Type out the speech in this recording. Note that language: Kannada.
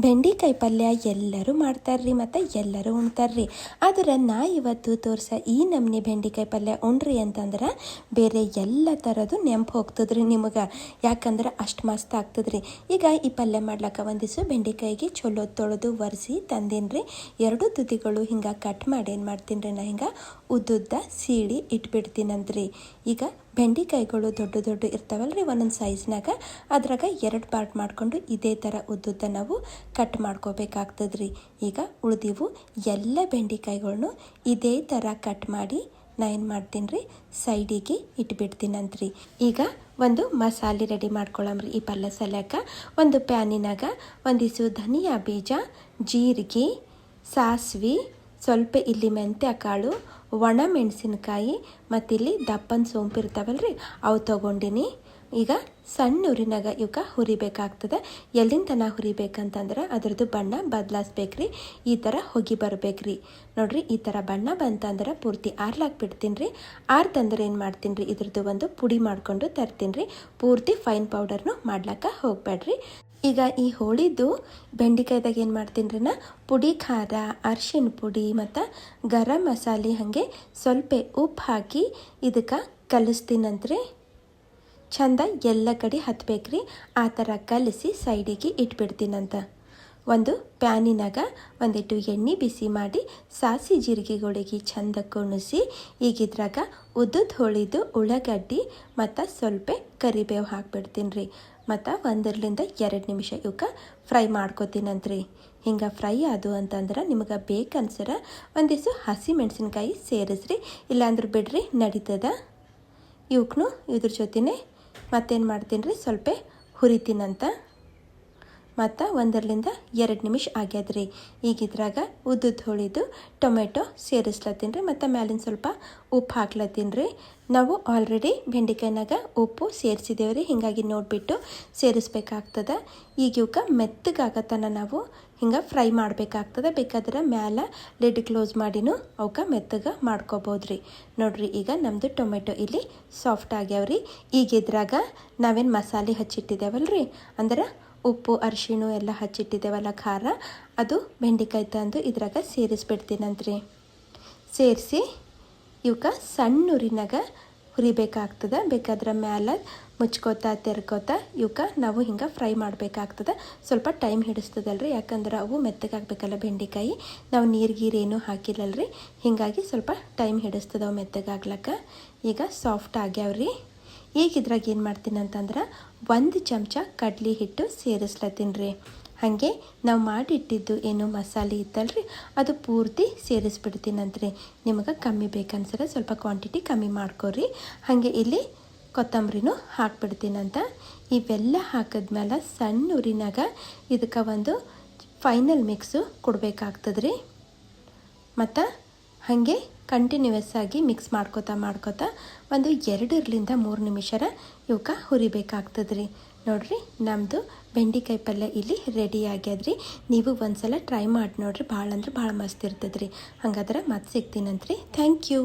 ಬೆಂಡಿಕಾಯಿ ಪಲ್ಯ ಎಲ್ಲರೂ ಮಾಡ್ತಾರ್ರಿ ಮತ್ತು ಎಲ್ಲರೂ ಉಣ್ತಾರ್ರಿ. ಆದ್ರೆ ನಾ ಇವತ್ತು ತೋರ್ಸ ಈ ನಮ್ನಿ ಬೆಂಡಿಕಾಯಿ ಪಲ್ಯ ಉಣ್ರಿ ಅಂತಂದ್ರೆ ಬೇರೆ ಎಲ್ಲ ಥರದ್ದು ನೆಂಪು ಹೋಗ್ತದ್ರಿ ನಿಮಗೆ. ಯಾಕಂದ್ರೆ ಅಷ್ಟು ಮಸ್ತ್ ಆಗ್ತದ್ರಿ. ಈಗ ಈ ಪಲ್ಯ ಮಾಡ್ಲಿಕ್ಕೆ ಒಂದಿವ್ಸ ಬೆಂಡಿಕಾಯಿಗೆ ಚಲೋ ತೊಳೆದು ಒರೆಸಿ ತಂದೀನಿ. ಎರಡು ತುದಿಗಳು ಹಿಂಗೆ ಕಟ್ ಮಾಡಿ ಏನು ಮಾಡ್ತೀನಿ ನಾ ಹಿಂಗೆ ಉದ್ದುದ್ದ ಸೀಳಿ ಇಟ್ಬಿಡ್ತೀನಂತ್ರಿ. ಈಗ ಬೆಂಡಿಕಾಯಿಗಳು ದೊಡ್ಡ ದೊಡ್ಡ ಇರ್ತಾವಲ್ರಿ ಒಂದೊಂದು ಸೈಜ್ನಾಗ, ಅದ್ರಾಗ 2 ಪಾರ್ಟ್ ಮಾಡಿಕೊಂಡು ಇದೇ ಥರ ಉದ್ದುದ್ದ ನಾವು ಕಟ್ ಮಾಡ್ಕೋಬೇಕಾಗ್ತದ್ರಿ. ಈಗ ಉಳಿದಿವು ಎಲ್ಲ ಬೆಂಡಿಕಾಯಿಗಳ್ನು ಇದೇ ಥರ ಕಟ್ ಮಾಡಿ ನಾ ಏನು ಮಾಡ್ತೀನಿ ರೀ ಸೈಡಿಗೆ ಇಟ್ಬಿಡ್ತೀನಂತ್ರಿ. ಈಗ ಒಂದು ಮಸಾಲೆ ರೆಡಿ ಮಾಡ್ಕೊಳ್ಳಮ್ರಿ ಈ ಪಲ್ಯ ಸಲ್ಯಾಕ. ಒಂದು ಪ್ಯಾನಿನಾಗ ಒಂದಿಸು ಧನಿಯಾ ಬೀಜ, ಜೀರಿಗೆ, ಸಾಸಿವೆ, ಸ್ವಲ್ಪ ಇಲ್ಲಿ ಮೆಂತ್ಯ ಕಾಳು, ಒಣ ಮೆಣಸಿನ್ಕಾಯಿ ಮತ್ತು ಇಲ್ಲಿ ದಪ್ಪನ ಸೋಂಪು ಇರ್ತಾವಲ್ರಿ ಅವು ತೊಗೊಂಡಿನಿ. ಈಗ ಸಣ್ಣ ಉರಿನಾಗ ಇವಕ್ಕೆ ಹುರಿಬೇಕಾಗ್ತದೆ. ಎಲ್ಲಿನ ತನಕ ಹುರಿಬೇಕಂತಂದ್ರೆ ಅದ್ರದ್ದು ಬಣ್ಣ ಬದಲಾಯಿಸ್ಬೇಕ್ರಿ. ಈ ಥರ ಹೊಗಿ ಬರ್ಬೇಕ್ರಿ. ನೋಡ್ರಿ ಈ ಥರ ಬಣ್ಣ ಬಂತಂದ್ರೆ ಪೂರ್ತಿ ಆರ್ಲಾಕ್ ಬಿಡ್ತೀನಿ ರೀ. ಆರ್ತಂದ್ರೆ ಏನು ಮಾಡ್ತೀನಿ ರೀ ಇದ್ರದ್ದು ಒಂದು ಪುಡಿ ಮಾಡ್ಕೊಂಡು ತರ್ತೀನಿ ರೀ. ಪೂರ್ತಿ ಫೈನ್ ಪೌಡರ್ನು ಮಾಡ್ಲಿಕ್ಕೆ ಹೋಗ್ಬೇಡ್ರಿ. ಈಗ ಈ ಹೋಳಿದ್ದು ಬೆಂಡಿಕಾಯ್ದಾಗ ಏನು ಮಾಡ್ತೀನಿ ರೀ ನಾ ಪುಡಿ ಖಾರ, ಅರ್ಶಿಣ ಪುಡಿ ಮತ್ತು ಗರಂ ಮಸಾಲೆ ಹಾಗೆ ಸ್ವಲ್ಪ ಉಪ್ಪು ಹಾಕಿ ಇದಕ್ಕೆ ಕಲಿಸ್ತೀನಂತ್ರಿ. ಚಂದ ಎಲ್ಲ ಕಡೆ ಹತ್ಬೇಕ್ರಿ. ಆ ಥರ ಕಲಿಸಿ ಸೈಡಿಗೆ ಇಟ್ಬಿಡ್ತೀನಂತ. ಒಂದು ಪ್ಯಾನಿನಾಗ ಒಂದಿಟ್ಟು ಎಣ್ಣೆ ಬಿಸಿ ಮಾಡಿ ಸಾಸಿ ಜೀರಿಗೆಗಳಿಗೆ ಚಂದ ಕುಣಿಸಿ ಈಗ ಇದ್ರಾಗ ಉದ್ದುದ ಹೋಳಿದು ಉಳ್ಳಾಗಡ್ಡಿ ಮತ್ತು ಸ್ವಲ್ಪ ಕರಿಬೇವು ಹಾಕ್ಬಿಡ್ತೀನಿ ರೀ. ಮತ್ತು 1-2 ನಿಮಿಷ ಇವಕ್ಕೆ ಫ್ರೈ ಮಾಡ್ಕೋತೀನಂತ್ರಿ. ಹಿಂಗೆ ಫ್ರೈ ಆದು ಅಂತಂದ್ರೆ ನಿಮಗೆ ಬೇಕನ್ಸರ ಒಂದಿವ್ಸ ಹಸಿ ಮೆಣಸಿನ್ಕಾಯಿ ಸೇರಿಸ್ರಿ, ಇಲ್ಲಾಂದ್ರೆ ಬಿಡ್ರಿ ನಡೀತದ. ಇವಕ್ಕೂ ಇದ್ರ ಜೊತೆನೇ ಮತ್ತೇನು ಮಾಡ್ತೀನಿ ರೀ ಸ್ವಲ್ಪ ಹುರಿತೀನಂತ. ಮತ್ತು 1-2 ನಿಮಿಷ ಆಗ್ಯದ್ರಿ. ಈಗ ಇದ್ರಾಗ ಉದ್ದುದ ಹೋಳಿದು ಟೊಮೆಟೊ ಸೇರಿಸ್ಲತ್ತೀನಿ ರೀ ಮತ್ತು ಮ್ಯಾಲಿನ ಸ್ವಲ್ಪ ಉಪ್ಪು ಹಾಕ್ಲತ್ತೀನಿ ರೀ. ನಾವು ಆಲ್ರೆಡಿ ಬೆಂಡಿಕಾಯಿನಾಗ ಉಪ್ಪು ಸೇರಿಸಿದ್ದೇವೆ ರೀ, ಹೀಗಾಗಿ ನೋಡಿಬಿಟ್ಟು ಸೇರಿಸ್ಬೇಕಾಗ್ತದೆ. ಈಗ ಇವಕ್ಕೆ ಮೆತ್ತಗಾಗತ್ತನ ನಾವು ಹಿಂಗೆ ಫ್ರೈ ಮಾಡಬೇಕಾಗ್ತದೆ. ಬೇಕಾದ್ರೆ ಮ್ಯಾಲೆ ಲಿಡ್ ಕ್ಲೋಸ್ ಮಾಡಿನೂ ಅವಕ್ಕೆ ಮೆತ್ತಗೆ ಮಾಡ್ಕೋಬೋದ್ರಿ. ನೋಡ್ರಿ ಈಗ ನಮ್ಮದು ಟೊಮೆಟೊ ಇಲ್ಲಿ ಸಾಫ್ಟ್ ಆಗ್ಯಾವ್ರಿ. ಈಗ ಇದ್ರಾಗ ನಾವೇನು ಮಸಾಲೆ ಹಚ್ಚಿಟ್ಟಿದ್ದೇವಲ್ರಿ, ಅಂದ್ರೆ ಉಪ್ಪು ಅರಿಶಿಣ ಎಲ್ಲ ಹಚ್ಚಿಟ್ಟಿದ್ದೇವಲ್ಲ ಖಾರ, ಅದು ಬೆಂಡಿಕಾಯಿ ತಂದು ಇದ್ರಾಗ ಸೇರಿಸ್ಬಿಡ್ತೀನಂತ್ರಿ. ಸೇರಿಸಿ ಇವಕ್ಕೆ ಸಣ್ಣ ಉರಿನಾಗ ಹುರಿಬೇಕಾಗ್ತದೆ. ಬೇಕಾದ್ರೆ ಮ್ಯಾಲೆ ಮುಚ್ಕೋತಾ ತೆರ್ಕೋತಾ ಇವಕ್ಕೆ ನಾವು ಹಿಂಗೆ ಫ್ರೈ ಮಾಡಬೇಕಾಗ್ತದೆ. ಸ್ವಲ್ಪ ಟೈಮ್ ಹಿಡಿಸ್ತದಲ್ರಿ, ಯಾಕಂದ್ರೆ ಅವು ಮೆತ್ತಗಾಗಬೇಕಲ್ಲ ಬೆಂಡಿಕಾಯಿ. ನಾವು ನೀರು ಹಾಕಿಲ್ಲಲ್ರಿ, ಹೀಗಾಗಿ ಸ್ವಲ್ಪ ಟೈಮ್ ಹಿಡಿಸ್ತದೆ ಅವು ಮೆತ್ತಗಾಗ್ಲಕ್ಕ. ಈಗ ಸಾಫ್ಟ್ ಆಗ್ಯಾವ್ರಿ. ಈಗ ಇದ್ರಾಗ ಏನು ಮಾಡ್ತೀನಿ ಅಂತಂದ್ರೆ 1 ಚಮಚ ಕಡ್ಲಿ ಹಿಟ್ಟು ಸೇರಿಸ್ಲತ್ತೀನಿ ರೀ. ಹಾಗೆ ನಾವು ಮಾಡಿಟ್ಟಿದ್ದು ಏನು ಮಸಾಲೆ ಇತ್ತಲ್ರಿ ಅದು ಪೂರ್ತಿ ಸೇರಿಸ್ಬಿಡ್ತೀನಂತ್ರಿ. ನಿಮಗೆ ಕಮ್ಮಿ ಬೇಕನ್ಸರ ಸ್ವಲ್ಪ ಕ್ವಾಂಟಿಟಿ ಕಮ್ಮಿ ಮಾಡ್ಕೊರಿ. ಹಾಗೆ ಇಲ್ಲಿ ಕೊತ್ತಂಬರಿನೂ ಹಾಕ್ಬಿಡ್ತೀನಂತ. ಇವೆಲ್ಲ ಹಾಕಿದ್ಮೇಲೆ ಸಣ್ಣ ಉರಿನಾಗ ಇದಕ್ಕೆ ಒಂದು ಫೈನಲ್ ಮಿಕ್ಸು ಕೊಡಬೇಕಾಗ್ತದ್ರಿ. ಮತ್ತು ಹಾಗೆ ಕಂಟಿನ್ಯೂಯಸ್ ಆಗಿ ಮಿಕ್ಸ್ ಮಾಡ್ಕೋತಾ ಒಂದು 2-3 ನಿಮಿಷರ ಇವಕ್ಕೆ ಹುರಿಬೇಕಾಗ್ತದ್ರಿ. ನೋಡ್ರಿ ನಮ್ಮದು ಬೆಂಡಿಕಾಯಿ ಪಲ್ಯ ಇಲ್ಲಿ ರೆಡಿ ಆಗ್ಯದ್ರಿ. ನೀವು ಒಂದ್ಸಲ ಟ್ರೈ ಮಾಡಿ ನೋಡ್ರಿ, ಭಾಳ ಅಂದ್ರೆ ಭಾಳ ಮಸ್ತ್ ಇರ್ತದ್ರಿ. ಹಾಗಾದ್ರೆ ಮತ್ತೆ ಸಿಗ್ತೀನಂತ್ರಿ. Thank you.